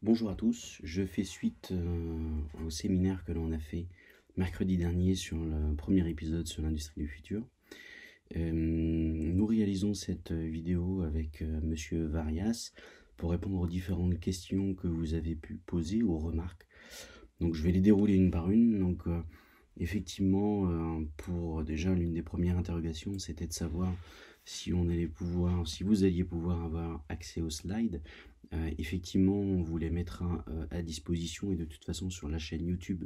Bonjour à tous, je fais suite au séminaire que l'on a fait mercredi dernier sur le premier épisode sur l'industrie du futur. Nous réalisons cette vidéo avec Monsieur Varias pour répondre aux différentes questions que vous avez pu poser, aux remarques. Donc je vais les dérouler une par une. Donc effectivement, pour déjà l'une des premières interrogations, c'était de savoir si vous alliez pouvoir avoir accès aux slides. Effectivement, on vous les mettra à disposition et de toute façon sur la chaîne YouTube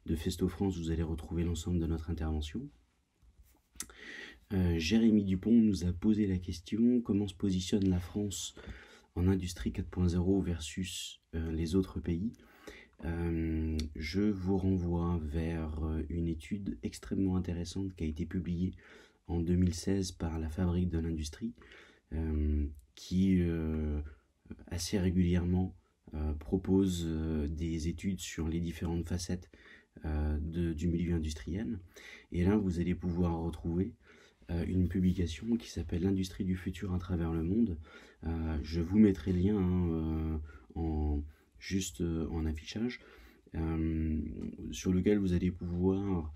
de Festo France, vous allez retrouver l'ensemble de notre intervention. Jérémy Dupont nous a posé la question: comment se positionne la France en industrie 4.0 versus les autres pays? Je vous renvoie vers une étude extrêmement intéressante qui a été publiée en 2016 par la Fabrique de l'Industrie, qui assez régulièrement propose des études sur les différentes facettes du milieu industriel. Et là, vous allez pouvoir retrouver une publication qui s'appelle L'industrie du futur à travers le monde. Je vous mettrai le lien juste en affichage, sur lequel vous allez pouvoir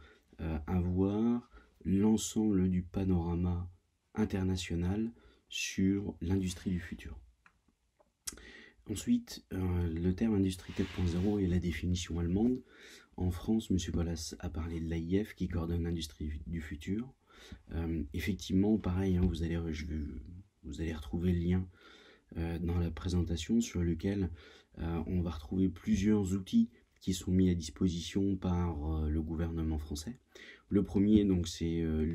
avoir l'ensemble du panorama international sur l'industrie du futur. Ensuite, le terme industrie 4.0 et la définition allemande. En France, M. Collas a parlé de l'AIF qui coordonne l'industrie du futur. Effectivement, pareil, hein, vous allez retrouver le lien dans la présentation sur lequel on va retrouver plusieurs outils qui sont mis à disposition par le gouvernement français. Le premier, donc, c'est un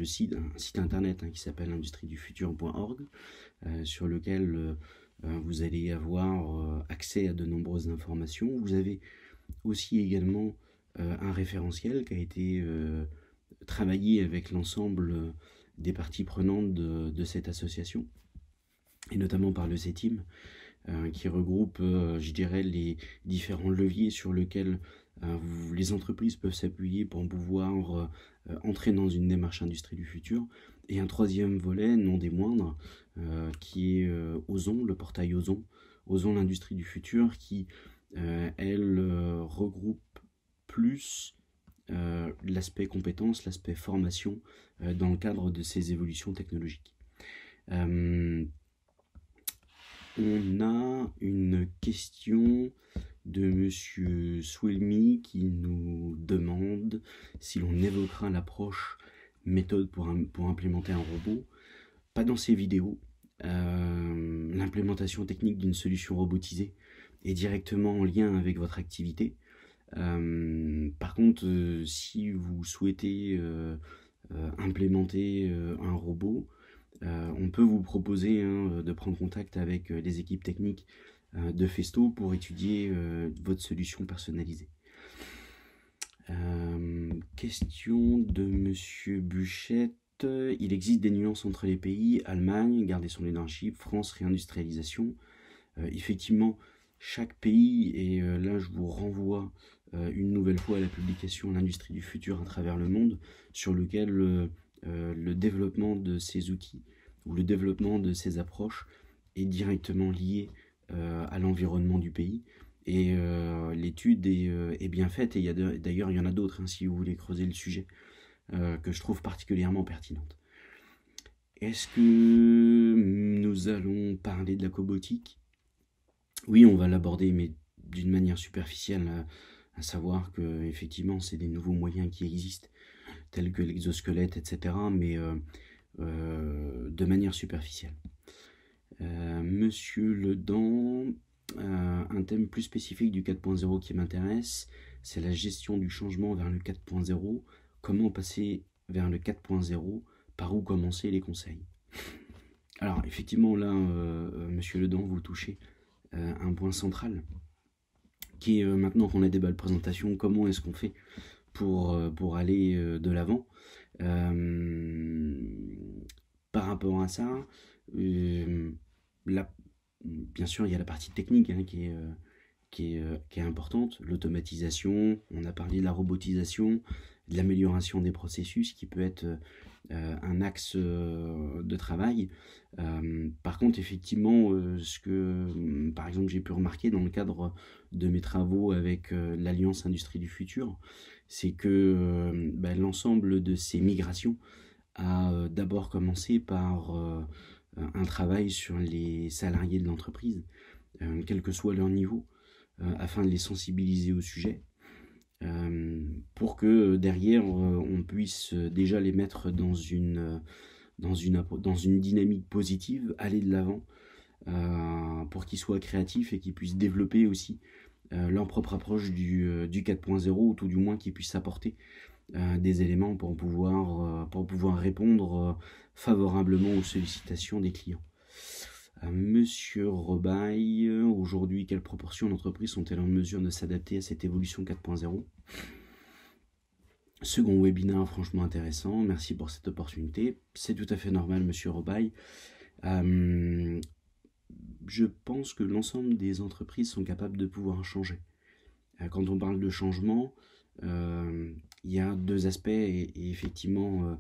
site internet qui s'appelle industriedufutur.org, sur lequel vous allez avoir accès à de nombreuses informations. Vous avez aussi également un référentiel qui a été travaillé avec l'ensemble des parties prenantes de cette association, et notamment par le CETIM, qui regroupe, je dirais, les différents leviers sur lesquels les entreprises peuvent s'appuyer pour pouvoir entrer dans une démarche industrie du futur. Et un troisième volet, non des moindres, qui est Ozon, le portail Ozon, l'industrie du futur, qui, elle, regroupe plus l'aspect compétences, l'aspect formation, dans le cadre de ces évolutions technologiques. On a une question de Monsieur Swilmy qui nous demande si l'on évoquera l'approche méthode pour implémenter un robot. Pas dans ces vidéos. L'implémentation technique d'une solution robotisée est directement en lien avec votre activité. Par contre, si vous souhaitez implémenter un robot, on peut vous proposer de prendre contact avec les équipes techniques de Festo pour étudier votre solution personnalisée. Question de Monsieur Buchette. Il existe des nuances entre les pays. Allemagne, garder son leadership. France, réindustrialisation. Effectivement, chaque pays, et là je vous renvoie une nouvelle fois à la publication L'industrie du futur à travers le monde, sur lequel le développement de ces outils ou le développement de ces approches est directement lié à l'environnement du pays. Et l'étude est bien faite, et d'ailleurs il y en a d'autres, si vous voulez creuser le sujet, que je trouve particulièrement pertinente. Est-ce que nous allons parler de la cobotique? Oui, on va l'aborder, mais d'une manière superficielle, à savoir que effectivement c'est des nouveaux moyens qui existent, tels que l'exosquelette, etc., mais de manière superficielle. Monsieur Ledan, un thème plus spécifique du 4.0 qui m'intéresse, c'est la gestion du changement vers le 4.0. Comment passer vers le 4.0? Par où commencer? Les conseils. Alors effectivement là, Monsieur Ledan, vous touchez un point central, qui est maintenant qu'on a des belles présentations, comment est-ce qu'on fait pour aller de l'avant. Par rapport à ça, bien sûr il y a la partie technique qui est importante, l'automatisation, on a parlé de la robotisation, de l'amélioration des processus qui peut être un axe de travail. Par contre, effectivement, par exemple, j'ai pu remarquer dans le cadre de mes travaux avec l'Alliance Industrie du Futur, c'est que l'ensemble de ces migrations a d'abord commencé par un travail sur les salariés de l'entreprise, quel que soit leur niveau, afin de les sensibiliser au sujet, pour que derrière on puisse déjà les mettre dans une dynamique positive, aller de l'avant, pour qu'ils soient créatifs et qu'ils puissent développer aussi leur propre approche du 4.0, ou tout du moins qu'ils puissent apporter des éléments pour pouvoir répondre favorablement aux sollicitations des clients. Monsieur Robaille, aujourd'hui, quelle proportion d'entreprises sont-elles en mesure de s'adapter à cette évolution 4.0 ? Second webinaire franchement intéressant, merci pour cette opportunité. C'est tout à fait normal, monsieur Robaille. Je pense que l'ensemble des entreprises sont capables de pouvoir changer. Quand on parle de changement, il y a deux aspects, et effectivement,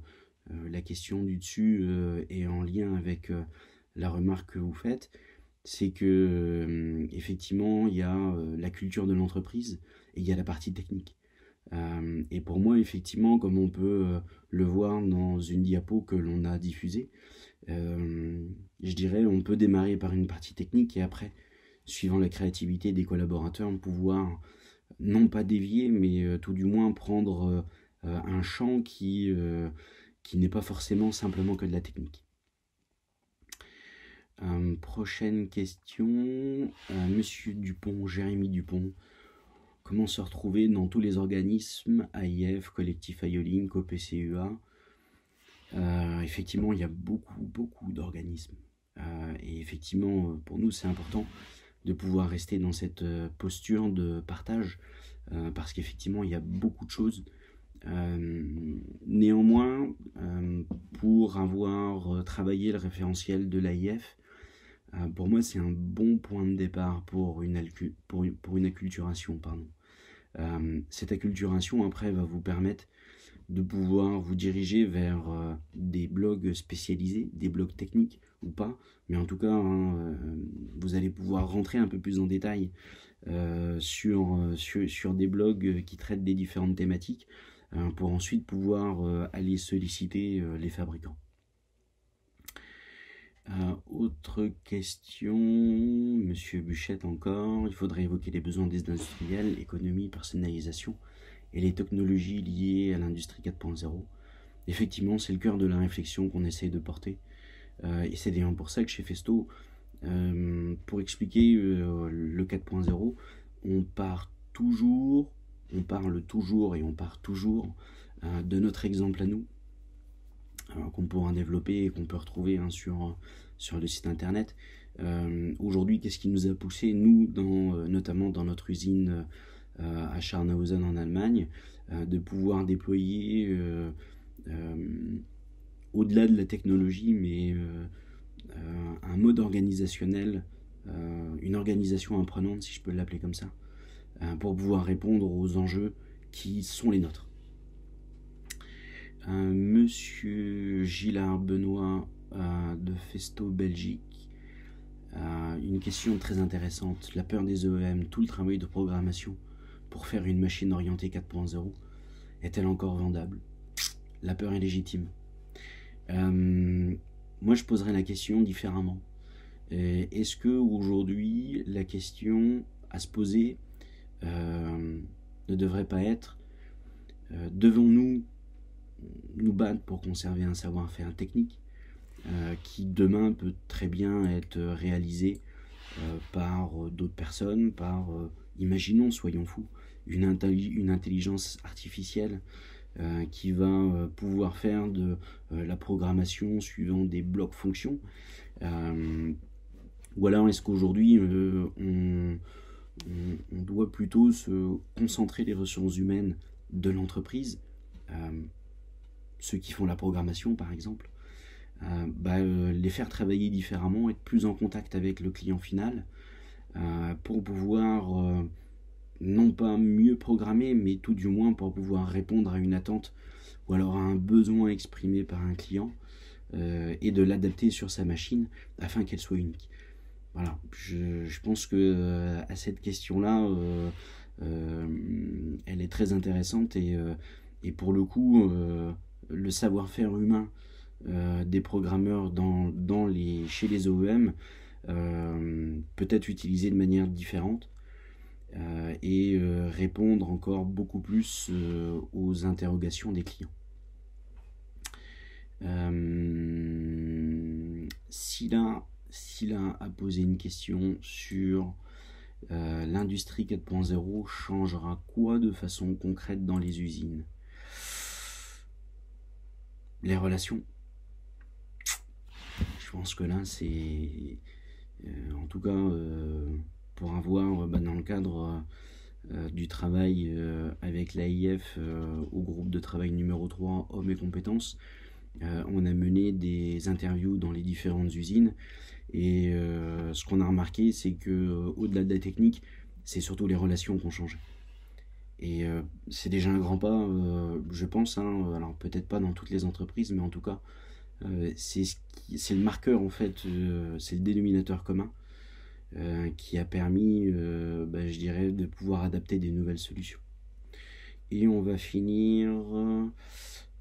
la question du dessus est en lien avec la remarque que vous faites. C'est que effectivement, il y a la culture de l'entreprise et il y a la partie technique. Et pour moi, effectivement, comme on peut le voir dans une diapo que l'on a diffusée, je dirais on peut démarrer par une partie technique et après, suivant la créativité des collaborateurs, pouvoir non pas dévier, mais tout du moins prendre un champ qui n'est pas forcément simplement que de la technique. Prochaine question, monsieur Dupont, Jérémy Dupont. Comment se retrouver dans tous les organismes, AIF, Collectif Ayolink, OPCUA? Effectivement, il y a beaucoup d'organismes. Et effectivement, pour nous, c'est important de pouvoir rester dans cette posture de partage, parce qu'effectivement, il y a beaucoup de choses. Néanmoins, pour avoir travaillé le référentiel de l'AIF, pour moi, c'est un bon point de départ pour une acculturation. Cette acculturation, après, va vous permettre de pouvoir vous diriger vers des blogs spécialisés, des blogs techniques ou pas, mais en tout cas, vous allez pouvoir rentrer un peu plus en détail sur des blogs qui traitent des différentes thématiques, pour ensuite pouvoir aller solliciter les fabricants. Autre question, monsieur Buchette encore, il faudrait évoquer les besoins des industriels, économie, personnalisation et les technologies liées à l'industrie 4.0. Effectivement, c'est le cœur de la réflexion qu'on essaye de porter, et c'est d'ailleurs pour ça que chez Festo, pour expliquer le 4.0, on parle toujours de notre exemple à nous, qu'on pourra développer et qu'on peut retrouver sur le site internet. Aujourd'hui, qu'est-ce qui nous a poussé, nous, notamment dans notre usine à Scharnhausen en Allemagne, de pouvoir déployer, au-delà de la technologie, mais un mode organisationnel, une organisation apprenante, si je peux l'appeler comme ça, pour pouvoir répondre aux enjeux qui sont les nôtres. Monsieur Gillard Benoît de Festo Belgique, une question très intéressante. La peur des OEM, tout le travail de programmation pour faire une machine orientée 4.0, est-elle encore vendable? La peur est légitime. Moi, je poserais la question différemment. Est-ce que aujourd'hui, la question à se poser ne devrait pas être devons-nous nous battre pour conserver un savoir-faire technique qui demain peut très bien être réalisé par d'autres personnes, imaginons, soyons fous, une intelligence artificielle qui va pouvoir faire de la programmation suivant des blocs fonctions, ou alors est-ce qu'aujourd'hui on doit plutôt se concentrer les ressources humaines de l'entreprise, ceux qui font la programmation par exemple, les faire travailler différemment, être plus en contact avec le client final, pour pouvoir non pas mieux programmer, mais tout du moins pour pouvoir répondre à une attente ou alors à un besoin exprimé par un client, et de l'adapter sur sa machine afin qu'elle soit unique. Voilà, je pense que à cette question-là, elle est très intéressante et pour le coup, le savoir-faire humain des programmeurs chez les OEM peut être utilisé de manière différente et répondre encore beaucoup plus aux interrogations des clients. Scylla a posé une question sur l'industrie 4.0 changera quoi de façon concrète dans les usines? Les relations. Je pense que là, c'est... en tout cas, pour avoir dans le cadre du travail avec l'AIF au groupe de travail numéro 3, Hommes et compétences, on a mené des interviews dans les différentes usines et ce qu'on a remarqué, c'est que au-delà de la technique, c'est surtout les relations qui ont changé. Et c'est déjà un grand pas, je pense, hein, alors peut-être pas dans toutes les entreprises, mais en tout cas, c'est le marqueur en fait, c'est le dénominateur commun qui a permis, je dirais, de pouvoir adapter des nouvelles solutions. Et on va finir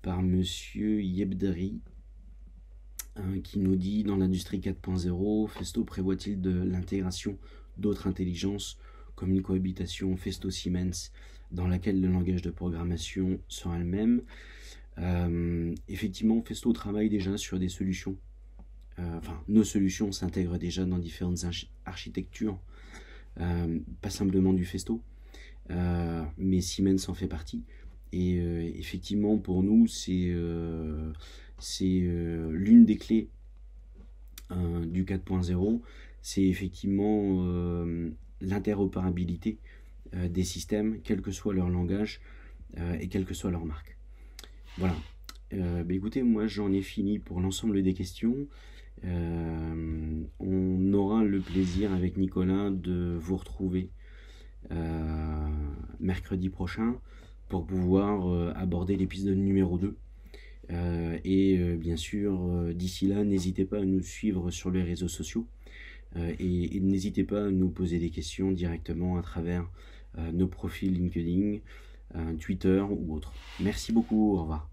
par Monsieur Yebdari, qui nous dit: dans l'industrie 4.0, Festo prévoit-il de l'intégration d'autres intelligences comme une cohabitation Festo-Siemens dans laquelle le langage de programmation sera le même? Effectivement, Festo travaille déjà sur des solutions. Nos solutions s'intègrent déjà dans différentes architectures, pas simplement du Festo, mais Siemens en fait partie. Et effectivement, pour nous, c'est l'une des clés du 4.0, c'est effectivement l'interopérabilité des systèmes, quel que soit leur langage et quelle que soit leur marque. Voilà. Écoutez, moi j'en ai fini pour l'ensemble des questions. On aura le plaisir avec Nicolas de vous retrouver mercredi prochain pour pouvoir aborder l'épisode numéro 2. Bien sûr, d'ici là, n'hésitez pas à nous suivre sur les réseaux sociaux et n'hésitez pas à nous poser des questions directement à travers nos profils LinkedIn, Twitter ou autres. Merci beaucoup, au revoir.